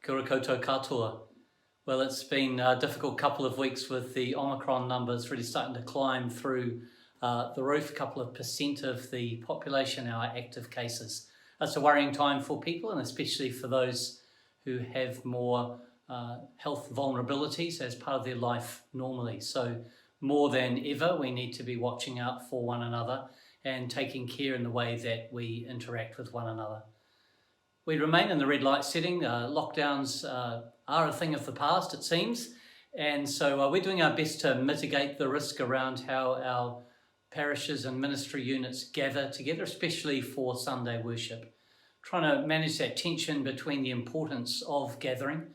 Kia ora koutou katoa. Well, it's been a difficult couple of weeks with the Omicron numbers really starting to climb through the roof. A couple of percent of the population are active cases. It's a worrying time for people, and especially for those who have more health vulnerabilities as part of their life normally. So more than ever, we need to be watching out for one another and taking care in the way that we interact with one another. We remain in the red light setting. Lockdowns are a thing of the past, it seems. And so we're doing our best to mitigate the risk around how our parishes and ministry units gather together, especially for Sunday worship. Trying to manage that tension between the importance of gathering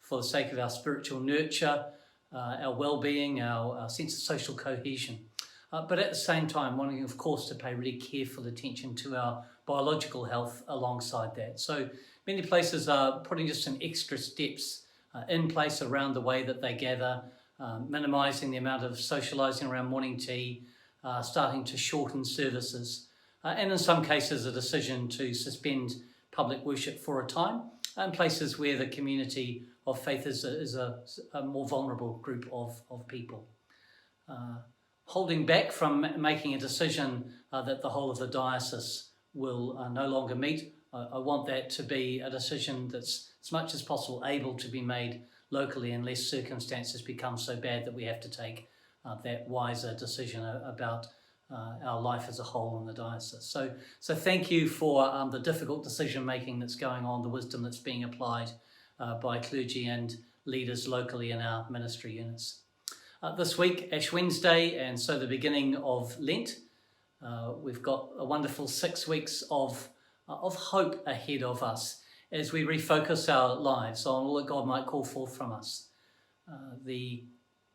for the sake of our spiritual nurture, our well-being, our sense of social cohesion. But at the same time, wanting, of course, to pay really careful attention to our biological health alongside that. So many places are putting just some extra steps in place around the way that they gather, minimising the amount of socialising around morning tea, starting to shorten services, and in some cases a decision to suspend public worship for a time in places where the community of faith is a more vulnerable group of people. Holding back from making a decision that the whole of the diocese will no longer meet. I want that to be a decision that's as much as possible able to be made locally unless circumstances become so bad that we have to take that wiser decision about our life as a whole in the diocese. So thank you for the difficult decision making that's going on, the wisdom that's being applied by clergy and leaders locally in our ministry units. This week, Ash Wednesday, and so the beginning of Lent, we've got a wonderful 6 weeks of hope ahead of us as we refocus our lives on all that God might call forth from us. The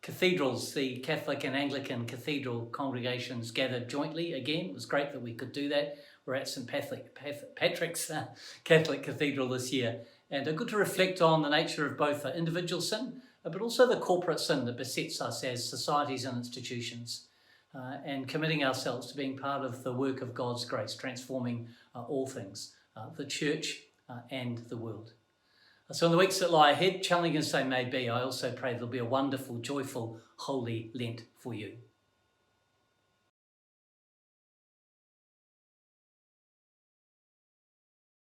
cathedrals, the Catholic and Anglican cathedral congregations gathered jointly again. It was great that we could do that. We're at St. Patrick's Catholic Cathedral this year, and good to reflect on the nature of both individual sin, but also the corporate sin that besets us as societies and institutions, and committing ourselves to being part of the work of God's grace, transforming all things, the church and the world. So in the weeks that lie ahead, challenging as they may be, I also pray there'll be a wonderful, joyful, holy Lent for you.